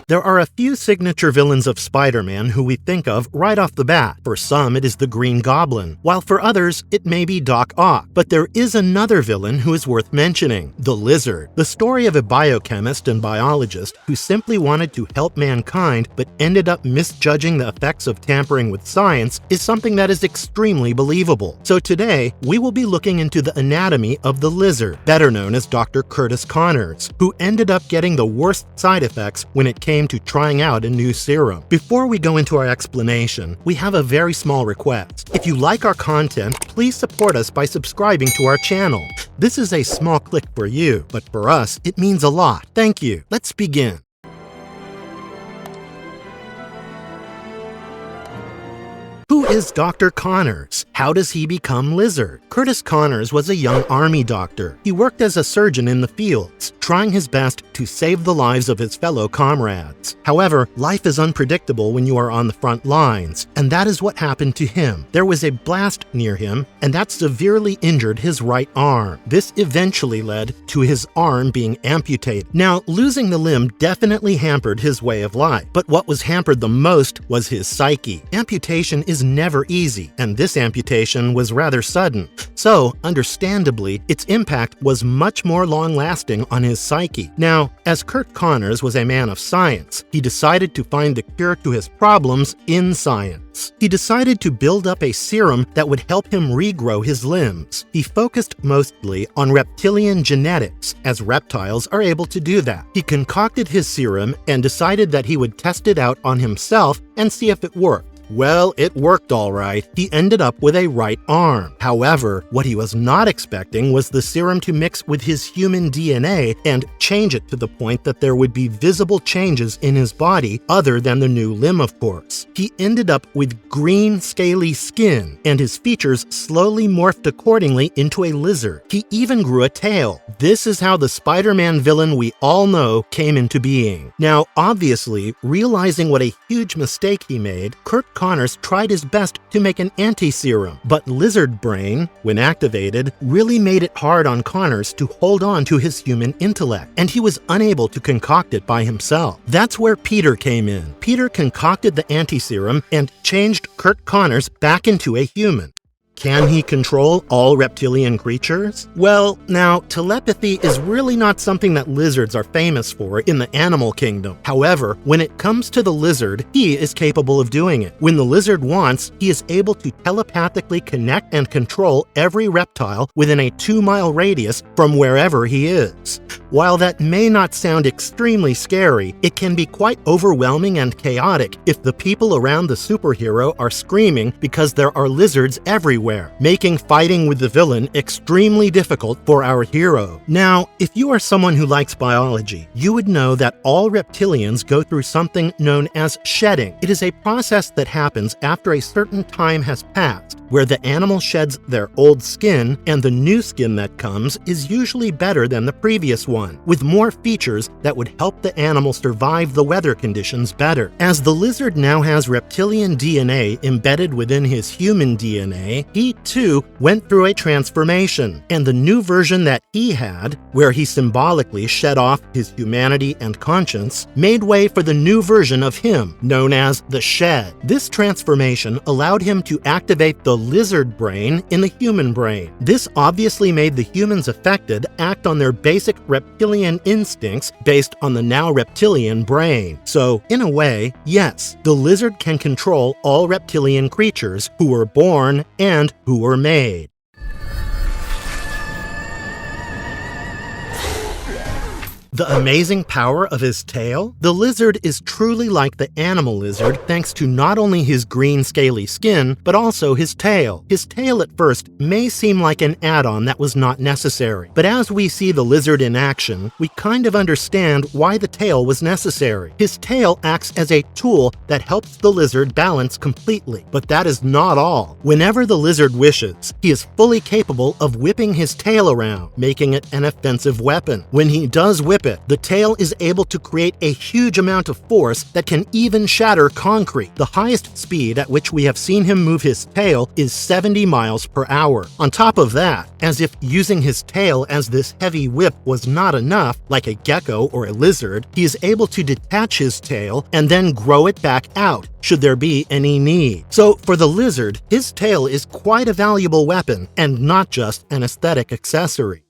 There are a few signature villains of Spider-Man who we think of right off the bat. For some, it is the Green Goblin, while for others, it may be Doc Ock. But there is another villain who is worth mentioning, the Lizard. The story of a biochemist and biologist who simply wanted to help mankind but ended up misjudging the effects of tampering with science is something that is extremely believable. So today, we will be looking into the anatomy of the Lizard, better known as Dr. Curtis Connors, who ended up getting the worst side effects when it came to trying out a new serum. Before we go into our explanation, we have a very small request. If you like our content, please support us by subscribing to our channel. This is a small click for you, but for us, it means a lot. Thank you. Let's begin. Who is Dr. Connors? How does he become Lizard? Curtis Connors was a young army doctor. He worked as a surgeon in the fields, trying his best to save the lives of his fellow comrades. However, life is unpredictable when you are on the front lines, and that is what happened to him. There was a blast near him, and that severely injured his right arm. This eventually led to his arm being amputated. Now, losing the limb definitely hampered his way of life, but what was hampered the most was his psyche. Amputation is never easy, and this amputation was rather sudden. So, understandably, its impact was much more long-lasting on his psyche. Now, as Curt Connors was a man of science, he decided to find the cure to his problems in science. He decided to build up a serum that would help him regrow his limbs. He focused mostly on reptilian genetics, as reptiles are able to do that. He concocted his serum and decided that he would test it out on himself and see if it worked. Well, it worked all right. He ended up with a right arm. However, what he was not expecting was the serum to mix with his human DNA and change it to the point that there would be visible changes in his body other than the new limb, of course. He ended up with green, scaly skin, and his features slowly morphed accordingly into a lizard. He even grew a tail. This is how the Spider-Man villain we all know came into being. Now, obviously, realizing what a huge mistake he made, Curt Connors tried his best to make an anti-serum, but Lizard Brain, when activated, really made it hard on Connors to hold on to his human intellect, and he was unable to concoct it by himself. That's where Peter came in. Peter concocted the anti-serum and changed Curt Connors back into a human. Can he control all reptilian creatures? Well, now, telepathy is really not something that lizards are famous for in the animal kingdom. However, when it comes to the lizard, he is capable of doing it. When the lizard wants, he is able to telepathically connect and control every reptile within a 2-mile radius from wherever he is. While that may not sound extremely scary, it can be quite overwhelming and chaotic if the people around the superhero are screaming because there are lizards everywhere, making fighting with the villain extremely difficult for our hero. Now, if you are someone who likes biology, you would know that all reptilians go through something known as shedding. It is a process that happens after a certain time has passed, where the animal sheds their old skin, and the new skin that comes is usually better than the previous one, with more features that would help the animal survive the weather conditions better. As the lizard now has reptilian DNA embedded within his human DNA, he too went through a transformation, and the new version that he had, where he symbolically shed off his humanity and conscience, made way for the new version of him, known as the Shed. This transformation allowed him to activate the lizard brain in the human brain. This obviously made the humans affected act on their basic reptilian instincts based on the now reptilian brain. So, in a way, yes, the lizard can control all reptilian creatures who were born and who were made. The amazing power of his tail? The lizard is truly like the animal lizard thanks to not only his green scaly skin, but also his tail. His tail at first may seem like an add-on that was not necessary, but as we see the lizard in action, we kind of understand why the tail was necessary. His tail acts as a tool that helps the lizard balance completely, but that is not all. Whenever the lizard wishes, he is fully capable of whipping his tail around, making it an offensive weapon. When he does whip grip it, the tail is able to create a huge amount of force that can even shatter concrete. The highest speed at which we have seen him move his tail is 70 miles per hour. On top of that, as if using his tail as this heavy whip was not enough, like a gecko or a lizard, he is able to detach his tail and then grow it back out, should there be any need. So for the lizard, his tail is quite a valuable weapon and not just an aesthetic accessory.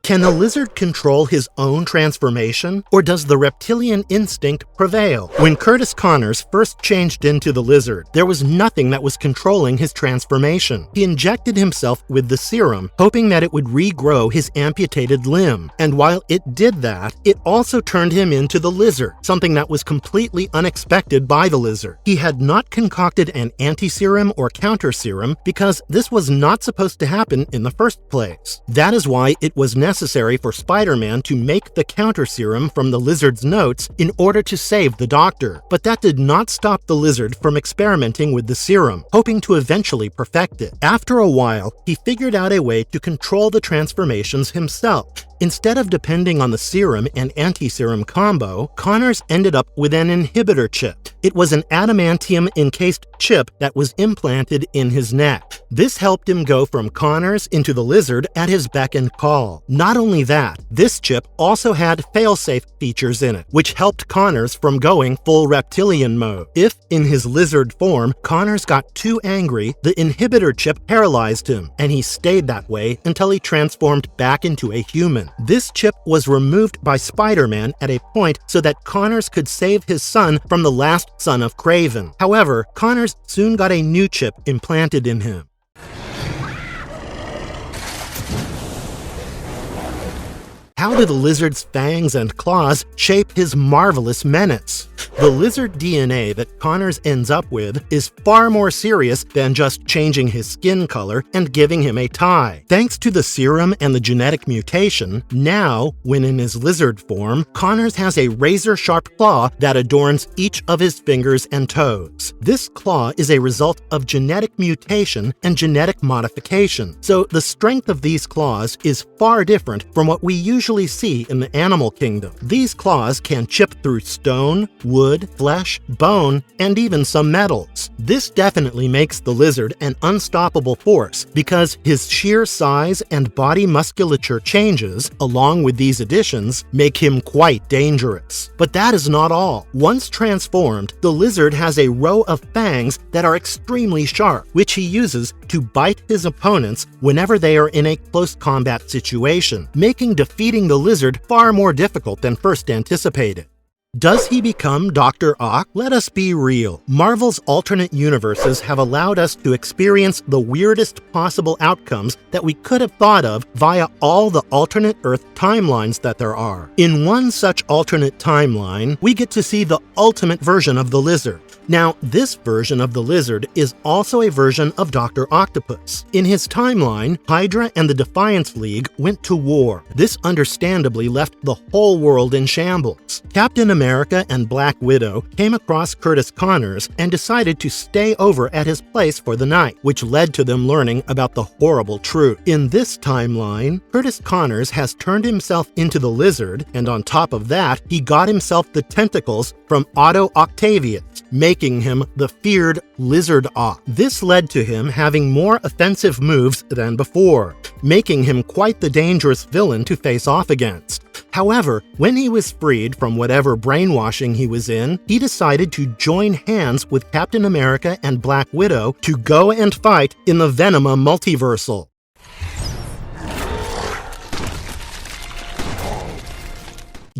Can the lizard control his own transformation, or does the reptilian instinct prevail? When Curtis Connors first changed into the lizard, there was nothing that was controlling his transformation. He injected himself with the serum, hoping that it would regrow his amputated limb, and while it did that, it also turned him into the lizard, something that was completely unexpected by the lizard. He had not concocted an anti-serum or counter-serum because this was not supposed to happen in the first place. That is why it was necessary for Spider-Man to make the counter-serum from the lizard's notes in order to save the Doctor. But that did not stop the lizard from experimenting with the serum, hoping to eventually perfect it. After a while, he figured out a way to control the transformations himself. Instead of depending on the serum and anti-serum combo, Connors ended up with an inhibitor chip. It was an adamantium-encased chip that was implanted in his neck. This helped him go from Connors into the lizard at his beck and call. Not only that, this chip also had failsafe features in it, which helped Connors from going full reptilian mode. If, in his lizard form, Connors got too angry, the inhibitor chip paralyzed him, and he stayed that way until he transformed back into a human. This chip was removed by Spider-Man at a point so that Connors could save his son from the last son of Kraven. However, Connors soon got a new chip implanted in him. How do the lizard's fangs and claws shape his marvelous menace? The lizard DNA that Connors ends up with is far more serious than just changing his skin color and giving him a tie. Thanks to the serum and the genetic mutation, now, when in his lizard form, Connors has a razor-sharp claw that adorns each of his fingers and toes. This claw is a result of genetic mutation and genetic modification, so the strength of these claws is far different from what we usually see in the animal kingdom. These claws can chip through stone, wood, flesh, bone, and even some metals. This definitely makes the lizard an unstoppable force because his sheer size and body musculature changes, along with these additions, make him quite dangerous. But that is not all. Once transformed, the lizard has a row of fangs that are extremely sharp, which he uses to bite his opponents whenever they are in a close combat situation, making defeating the lizard far more difficult than first anticipated. Does he become Dr. Ock? Let us be real. Marvel's alternate universes have allowed us to experience the weirdest possible outcomes that we could have thought of via all the alternate Earth timelines that there are. In one such alternate timeline, we get to see the ultimate version of the lizard. Now, this version of the lizard is also a version of Dr. Octopus. In his timeline, Hydra and the Defiance League went to war. This understandably left the whole world in shambles. Captain America and Black Widow came across Curtis Connors and decided to stay over at his place for the night, which led to them learning about the horrible truth. In this timeline, Curtis Connors has turned himself into the lizard, and on top of that, he got himself the tentacles from Otto Octavius, making him the feared Lizard Ock. This led to him having more offensive moves than before, making him quite the dangerous villain to face off against. However, when he was freed from whatever brainwashing he was in, he decided to join hands with Captain America and Black Widow to go and fight in the Venoma multiversal.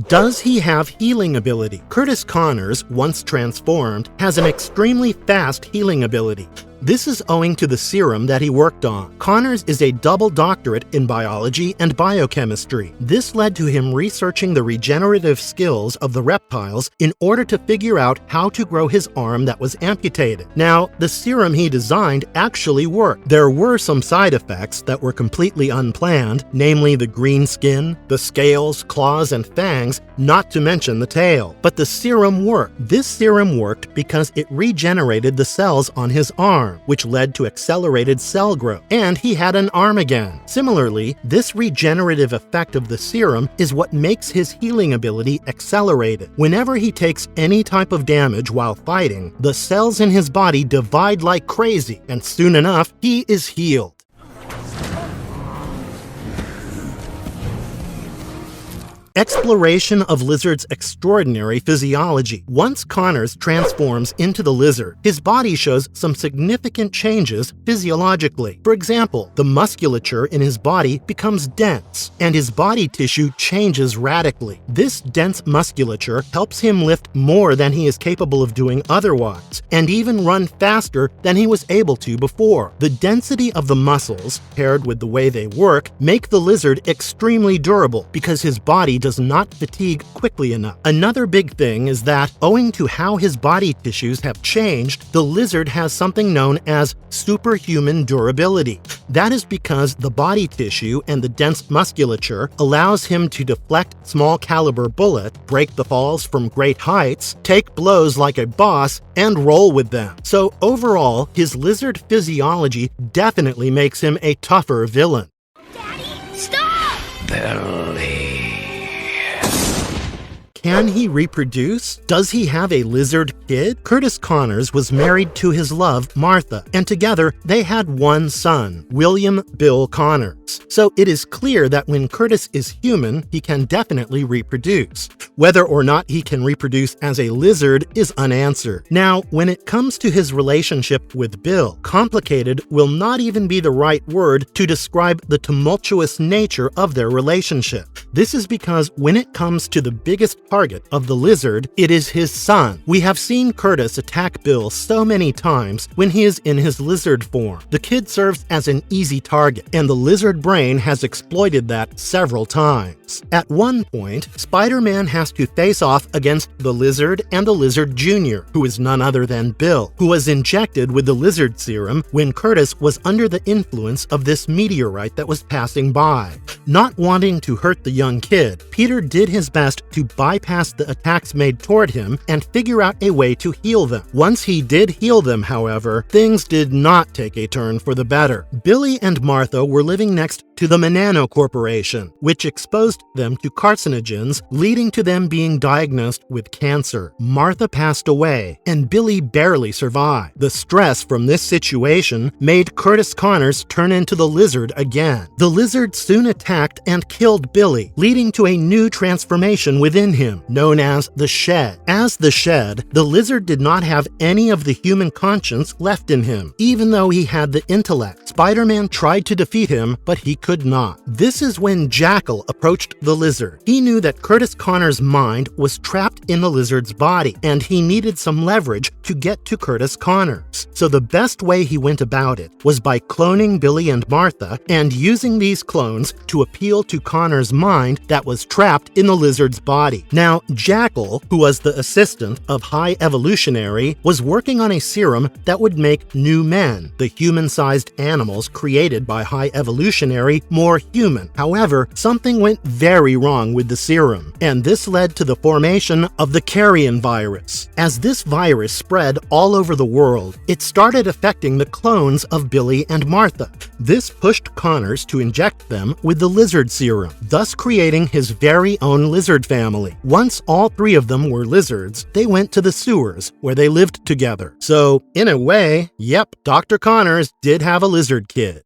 Does he have healing ability? Curtis Connors, once transformed, has an extremely fast healing ability. This is owing to the serum that he worked on. Connors is a double doctorate in biology and biochemistry. This led to him researching the regenerative skills of the reptiles in order to figure out how to grow his arm that was amputated. Now, the serum he designed actually worked. There were some side effects that were completely unplanned, namely the green skin, the scales, claws, and fangs, not to mention the tail. But the serum worked. This serum worked because it regenerated the cells on his arm. arm, which led to accelerated cell growth, and he had an arm again. Similarly, this regenerative effect of the serum is what makes his healing ability accelerated. Whenever he takes any type of damage while fighting, the cells in his body divide like crazy, and soon enough, he is healed. Exploration of Lizard's extraordinary physiology. Once Connors transforms into the lizard, his body shows some significant changes physiologically. For example, the musculature in his body becomes dense, and his body tissue changes radically. This dense musculature helps him lift more than he is capable of doing otherwise, and even run faster than he was able to before. The density of the muscles, paired with the way they work, make the lizard extremely durable because his body does not fatigue quickly enough. Another big thing is that, owing to how his body tissues have changed, the lizard has something known as superhuman durability. That is because the body tissue and the dense musculature allows him to deflect small caliber bullets, break the falls from great heights, take blows like a boss, and roll with them. So overall, his lizard physiology definitely makes him a tougher villain. Daddy, stop! Billy. Can he reproduce? Does he have a lizard kid? Curtis Connors was married to his love, Martha, and together they had one son, William Bill Connors. So it is clear that when Curtis is human, he can definitely reproduce. Whether or not he can reproduce as a lizard is unanswered. Now, when it comes to his relationship with Bill, complicated will not even be the right word to describe the tumultuous nature of their relationship. This is because when it comes to the biggest target of the lizard, it is his son. We have seen Curtis attack Bill so many times when he is in his lizard form. The kid serves as an easy target, and the lizard brain has exploited that several times. At one point, Spider-Man has to face off against the lizard and the lizard Jr., who is none other than Bill, who was injected with the lizard serum when Curtis was under the influence of this meteorite that was passing by. Not wanting to hurt the young kid, Peter did his best to bypass the attacks made toward him and figure out a way to heal them. Once he did heal them, however, things did not take a turn for the better. Billy and Martha were living next to the Menace Corporation, which exposed them to carcinogens, leading to them being diagnosed with cancer. Martha passed away, and Billy barely survived. The stress from this situation made Curtis Connors turn into the lizard again. The lizard soon attacked and killed Billy, leading to a new transformation within him, known as the Shed. As the Shed, the lizard did not have any of the human conscience left in him. Even though he had the intellect, Spider-Man tried to defeat him, but he could not. This is when Jackal approached the lizard. He knew that Curtis Connors' mind was trapped in the lizard's body, and he needed some leverage to get to Curtis Connors. So the best way he went about it was by cloning Billy and Martha and using these clones to appeal to Connors' mind that was trapped in the lizard's body. Now, Jackal, who was the assistant of High Evolutionary, was working on a serum that would make new men, the human-sized animals created by High Evolutionary, more human. However, something went very wrong with the serum, and this led to the formation of the carrion virus. As this virus spread all over the world, it started affecting the clones of Billy and Martha. This pushed Connors to inject them with the lizard serum, thus creating his very own lizard family. Once all three of them were lizards, they went to the sewers, where they lived together. So, in a way, yep, Dr. Connors did have a lizard kid.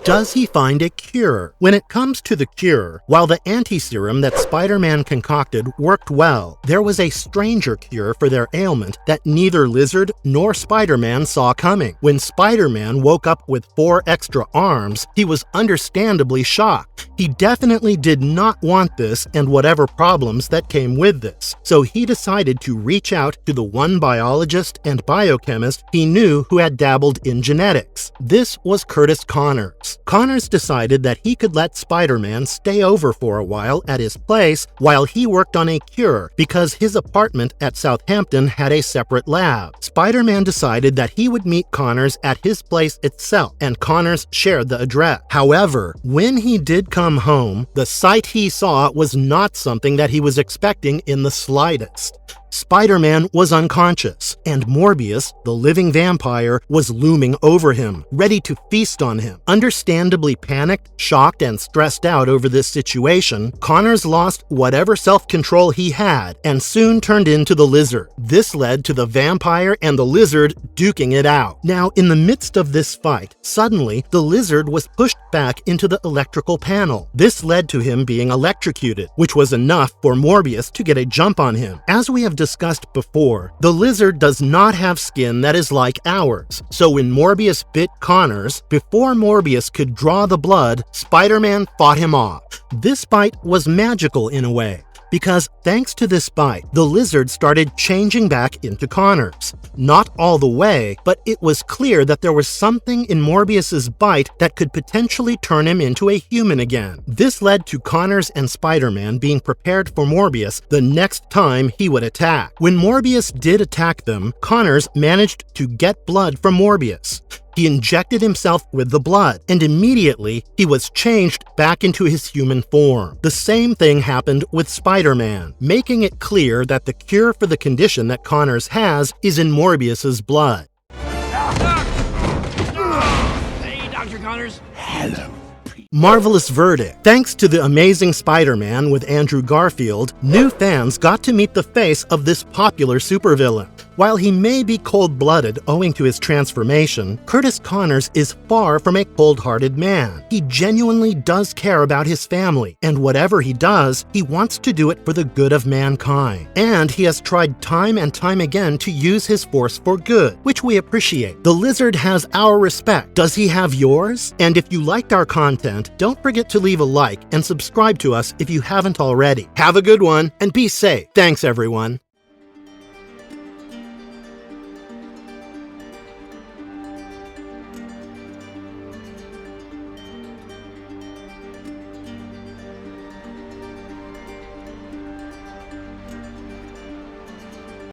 Does he find a cure? When it comes to the cure, while the anti-serum that Spider-Man concocted worked well, there was a stranger cure for their ailment that neither Lizard nor Spider-Man saw coming. When Spider-Man woke up with 4 extra arms, he was understandably shocked. He definitely did not want this and whatever problems that came with this. So he decided to reach out to the one biologist and biochemist he knew who had dabbled in genetics. This was Curtis Connors. Connors decided that he could let Spider-Man stay over for a while at his place while he worked on a cure because his apartment at Southampton had a separate lab. Spider-Man decided that he would meet Connors at his place itself, and Connors shared the address. However, when he did come home, the sight he saw was not something that he was expecting in the slightest. Spider-Man was unconscious, and Morbius, the living vampire, was looming over him, ready to feast on him. Understandably panicked, shocked, and stressed out over this situation, Connors lost whatever self-control he had and soon turned into the Lizard. This led to the vampire and the Lizard duking it out. Now, in the midst of this fight, suddenly the Lizard was pushed back into the electrical panel. This led to him being electrocuted, which was enough for Morbius to get a jump on him. As we have discussed before, the Lizard does not have skin that is like ours, so when Morbius bit Connors, before Morbius could draw the blood, Spider-Man fought him off. This bite was magical in a way, because thanks to this bite, the Lizard started changing back into Connors. Not all the way, but it was clear that there was something in Morbius's bite that could potentially turn him into a human again. This led to Connors and Spider-Man being prepared for Morbius the next time he would attack. When Morbius did attack them, Connors managed to get blood from Morbius. He injected himself with the blood, and immediately he was changed back into his human form. The same thing happened with Spider-Man, making it clear that the cure for the condition that Connors has is in Morbius's blood. Hey, Dr. Connors. Hello. Marvelous verdict. Thanks to the Amazing Spider-Man with Andrew Garfield, new fans got to meet the face of this popular supervillain. While he may be cold-blooded owing to his transformation, Curtis Connors is far from a cold-hearted man. He genuinely does care about his family, and whatever he does, he wants to do it for the good of mankind. And he has tried time and time again to use his force for good, which we appreciate. The Lizard has our respect. Does he have yours? And if you liked our content, don't forget to leave a like and subscribe to us if you haven't already. Have a good one, and be safe. Thanks, everyone.